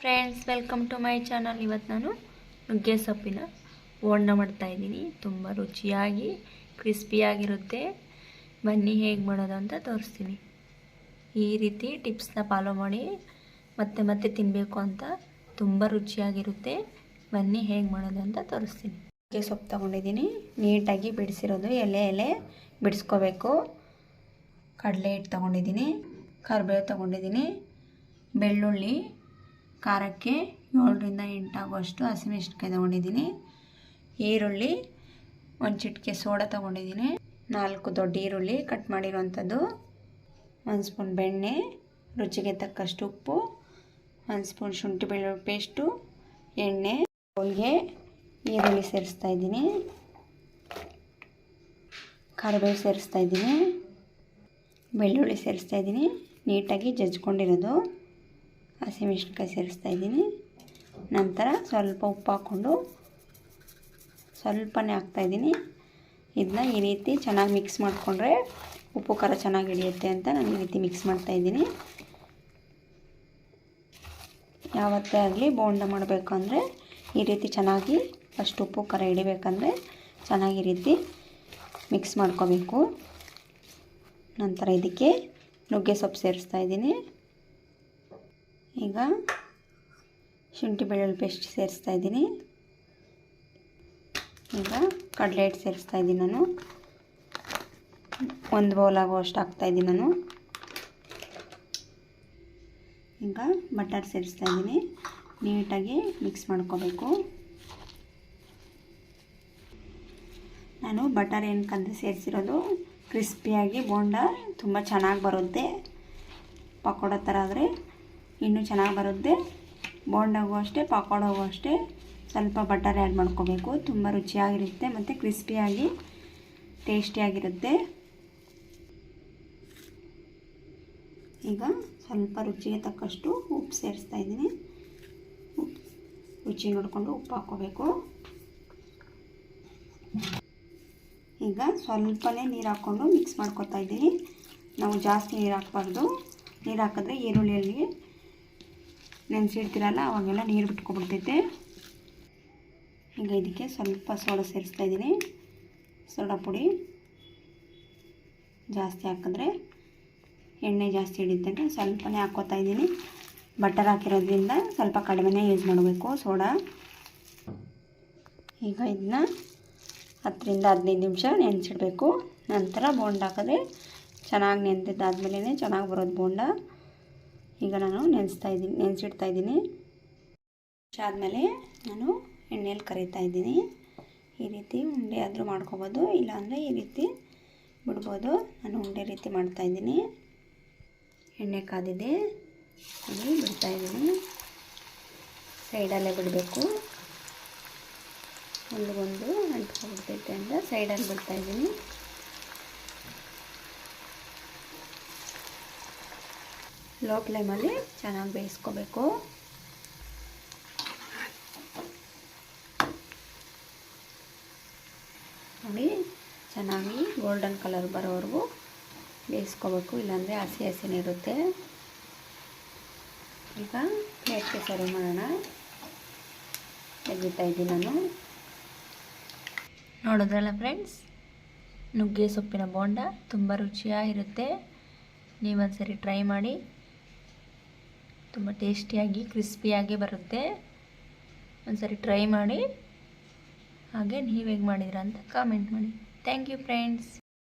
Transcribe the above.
Friends, welcome to my channel. ಇವತ್ತು ನಾನು ನುಗ್ಗೆ ಸೊಪ್ಪಿನ ಬೋಂಡ ಮಾಡ್ತಾಯಿದ್ದೀನಿ. ತುಂಬ ರುಚಿಯಾಗಿ ಕ್ರಿಸ್ಪಿಯಾಗಿರುತ್ತೆ. ಬನ್ನಿ ಹೇಗೆ ಮಾಡೋದು ಅಂತ ತೋರಿಸ್ತೀನಿ. ಈ ರೀತಿ ಟಿಪ್ಸ್ನ ಫಾಲೋ ಮಾಡಿ ಮತ್ತೆ ಮತ್ತೆ ತಿನ್ನಬೇಕು ಅಂತ ತುಂಬ ರುಚಿಯಾಗಿರುತ್ತೆ. ಬನ್ನಿ ಹೇಗೆ ಮಾಡೋದು ಅಂತ ತೋರಿಸ್ತೀನಿ. ನುಗ್ಗೆ ಸೊಪ್ಪು ತೊಗೊಂಡಿದ್ದೀನಿ, ನೀಟಾಗಿ ಬಿಡಿಸಿರೋದು. ಎಲೆ ಬಿಡಿಸ್ಕೋಬೇಕು. ಕಡಲೆ ಹಿಟ್ಟು ತೊಗೊಂಡಿದ್ದೀನಿ, ಕರಿಬೇವು ತೊಗೊಂಡಿದ್ದೀನಿ, ಬೆಳ್ಳುಳ್ಳಿ, ಖಾರಕ್ಕೆ 7ರಿಂದ 8 ಆಗುವಷ್ಟು ಹಸಿಮೆಣಸಿನ್ಕಾಯಿ ತೊಗೊಂಡಿದ್ದೀನಿ, ಈರುಳ್ಳಿ, ಒಂದು ಚಿಟಿಕೆ ಸೋಡಾ ತೊಗೊಂಡಿದ್ದೀನಿ, 4 ದೊಡ್ಡ ಈರುಳ್ಳಿ ಕಟ್ ಮಾಡಿರೋವಂಥದ್ದು, 1 ಸ್ಪೂನ್ ಬೆಣ್ಣೆ, ರುಚಿಗೆ ತಕ್ಕಷ್ಟು ಉಪ್ಪು, 1 ಸ್ಪೂನ್ ಶುಂಠಿ ಬೆಳ್ಳುಳ್ಳಿ ಪೇಸ್ಟು, ಎಣ್ಣೆ. ಬೌಲ್ಗೆ ಈರುಳ್ಳಿ ಸೇರಿಸ್ತಾ ಇದ್ದೀನಿ, ಕರಿಬೇವು ಸೇರಿಸ್ತಾ ಇದ್ದೀನಿ, ಬೆಳ್ಳುಳ್ಳಿ ಸೇರಿಸ್ತಾ ಇದ್ದೀನಿ, ನೀಟಾಗಿ ಜಜ್ಕೊಂಡಿರೋದು, ಹಸಿಮೆಣಸಿನ್ಕಾಯಿ ಸೇರಿಸ್ತಾ ಇದ್ದೀನಿ. ನಂತರ ಸ್ವಲ್ಪ ಉಪ್ಪು ಹಾಕ್ಕೊಂಡು ಸ್ವಲ್ಪನೇ ಹಾಕ್ತಾಯಿದ್ದೀನಿ. ಇದನ್ನ ಈ ರೀತಿ ಚೆನ್ನಾಗಿ ಮಿಕ್ಸ್ ಮಾಡಿಕೊಂಡ್ರೆ ಉಪ್ಪು ಖಾರ ಚೆನ್ನಾಗಿ ಹಿಡಿಯುತ್ತೆ ಅಂತ ನಾನು ಈ ರೀತಿ ಮಿಕ್ಸ್ ಮಾಡ್ತಾಯಿದ್ದೀನಿ. ಯಾವತ್ತೇ ಆಗಲಿ ಬೋಂಡ ಮಾಡಬೇಕು ಅಂದರೆ ಈ ರೀತಿ ಚೆನ್ನಾಗಿ ಫಸ್ಟ್ ಉಪ್ಪು ಖಾರ ಹಿಡಿಬೇಕಂದ್ರೆ ಚೆನ್ನಾಗಿ ಈ ರೀತಿ ಮಿಕ್ಸ್ ಮಾಡ್ಕೋಬೇಕು. ನಂತರ ಇದಕ್ಕೆ ನುಗ್ಗೆ ಸೊಪ್ಪು ಸೇರಿಸ್ತಾ ಇದ್ದೀನಿ. ಈಗ ಶುಂಠಿ ಬೆಳ್ಳುಳ್ಳಿ ಪೇಸ್ಟ್ ಸೇರಿಸ್ತಾ ಇದ್ದೀನಿ. ಈಗ ಕಡಲೆ ಹಿಟ್ಟು ಸೇರಿಸ್ತಾ ಇದ್ದೀನಿ. ನಾನು 1 ಬೌಲ್ ಆಗುವಷ್ಟು ಹಾಕ್ತಾಯಿದ್ದೀನಿ ನಾನು. ಈಗ ಬಟರ್ ಸೇರಿಸ್ತಾ ಇದ್ದೀನಿ. ನೀಟಾಗಿ ಮಿಕ್ಸ್ ಮಾಡ್ಕೋಬೇಕು. ನಾನು ಬಟರ್ ಏನಕ್ಕಂದರೆ ಸೇರಿಸಿರೋದು ಕ್ರಿಸ್ಪಿಯಾಗಿ ಬೋಂಡ ತುಂಬ ಚೆನ್ನಾಗಿ ಬರುತ್ತೆ. ಪಕೋಡ ಥರ ಆದರೆ ಇನ್ನೂ ಚೆನ್ನಾಗಿ ಬರುತ್ತೆ. ಬೋಂಡಾಗೂ ಅಷ್ಟೇ, ಪಕೋಡಾಗೂ ಅಷ್ಟೇ ಸ್ವಲ್ಪ ಬಟರ್ ಆ್ಯಡ್ ಮಾಡ್ಕೋಬೇಕು. ತುಂಬ ರುಚಿಯಾಗಿರುತ್ತೆ ಮತ್ತು ಕ್ರಿಸ್ಪಿಯಾಗಿ ಟೇಸ್ಟಿಯಾಗಿರುತ್ತೆ. ಈಗ ಸ್ವಲ್ಪ ರುಚಿಗೆ ತಕ್ಕಷ್ಟು ಉಪ್ಪು ಸೇರಿಸ್ತಾ ಇದ್ದೀನಿ. ರುಚಿ ನೋಡಿಕೊಂಡು ಉಪ್ಪು ಹಾಕ್ಕೋಬೇಕು. ಈಗ ಸ್ವಲ್ಪನೇ ನೀರು ಹಾಕ್ಕೊಂಡು ಮಿಕ್ಸ್ ಮಾಡ್ಕೊತಾ ಇದ್ದೀನಿ. ನಾವು ಜಾಸ್ತಿ ನೀರು ಹಾಕ್ಬಾರ್ದು. ನೀರು ಹಾಕಿದ್ರೆ ಈರುಳ್ಳಿಯಲ್ಲಿ ನೆನೆಸಿಡ್ತೀರಲ್ಲ ಅವಾಗೆಲ್ಲ ನೀರು ಬಿಟ್ಕೊಬಿಡ್ತೈತೆ. ಈಗ ಇದಕ್ಕೆ ಸ್ವಲ್ಪ ಸೋಡಾ ಸೇರಿಸ್ತಾ ಇದ್ದೀನಿ. ಸೋಡಾ ಪುಡಿ ಜಾಸ್ತಿ ಹಾಕಿದ್ರೆ ಎಣ್ಣೆ ಜಾಸ್ತಿ ಹಿಡಿಯುತ್ತೆ ಅಂತ ಸ್ವಲ್ಪನೇ ಹಾಕ್ಕೋತಾ ಇದ್ದೀನಿ. ಬಟರ್ ಹಾಕಿರೋದ್ರಿಂದ ಸ್ವಲ್ಪ ಕಡಿಮೆನೇ ಯೂಸ್ ಮಾಡಬೇಕು ಸೋಡಾ. ಈಗ ಇದನ್ನ 10ರಿಂದ 15 ನಿಮಿಷ ನೆನೆಸಿಡಬೇಕು. ನಂತರ ಬೋಂಡ ಹಾಕಿದ್ರೆ ಚೆನ್ನಾಗಿ ನೆನೆದಿದ್ದಾದ್ಮೇಲೆ ಚೆನ್ನಾಗಿ ಬರೋದು ಬೋಂಡ. ಈಗ ನಾನು ನೆನೆಸಿಡ್ತಾ ಇದ್ದೀನಿ. ಆದಮೇಲೆ ನಾನು ಎಣ್ಣೆಯಲ್ಲಿ ಕರಿತಾ ಇದ್ದೀನಿ. ಈ ರೀತಿ ಉಂಡೆ ಆದರೂ ಮಾಡ್ಕೊಬೋದು, ಇಲ್ಲಾಂದರೆ ಈ ರೀತಿ ಬಿಡ್ಬೋದು. ನಾನು ಉಂಡೆ ರೀತಿ ಮಾಡ್ತಾಯಿದ್ದೀನಿ. ಎಣ್ಣೆ ಕಾದಿದೆ, ಅಲ್ಲಿ ಬಿಡ್ತಾಯಿದ್ದೀನಿ. ಸೈಡಲ್ಲೇ ಬಿಡಬೇಕು, ಒಂದೊಂದು ಅಂಟ್ಕೊಬಿಡ್ತೈತೆ ಅಂತ ಸೈಡಲ್ಲಿ ಬಿಡ್ತಾಯಿದ್ದೀನಿ. ಲೋ ಫ್ಲೇಮಲ್ಲಿ ಚೆನ್ನಾಗಿ ಬೇಯಿಸ್ಕೋಬೇಕು. ನೋಡಿ, ಚೆನ್ನಾಗಿ ಗೋಲ್ಡನ್ ಕಲರ್ ಬರೋವರೆಗೂ ಬೇಯಿಸ್ಕೋಬೇಕು, ಇಲ್ಲಾಂದರೆ ಹಸಿನೇ ಇರುತ್ತೆ. ಈಗ ಪ್ಲೇಟ್ಗೆ ಸರ್ವ್ ಮಾಡೋಣ. ತೆಗಿತಾ ಇದ್ದೀನಿ ನಾನು. ನೋಡಿದ್ರಲ್ಲ ಫ್ರೆಂಡ್ಸ್, ನುಗ್ಗೆ ಸೊಪ್ಪಿನ ಬೋಂಡ ತುಂಬ ರುಚಿಯಾಗಿರುತ್ತೆ. ನೀವೊಂದ್ಸರಿ ಟ್ರೈ ಮಾಡಿ. ತುಂಬ ಟೇಸ್ಟಿಯಾಗಿ ಕ್ರಿಸ್ಪಿಯಾಗಿ ಬರುತ್ತೆ. ಒಂದ್ಸರಿ ಟ್ರೈ ಮಾಡಿ. ಹಾಗೆ ನೀವು ಹೇಗೆ ಮಾಡಿದ್ದೀರಾ ಅಂತ ಕಾಮೆಂಟ್ ಮಾಡಿ. Thank you friends.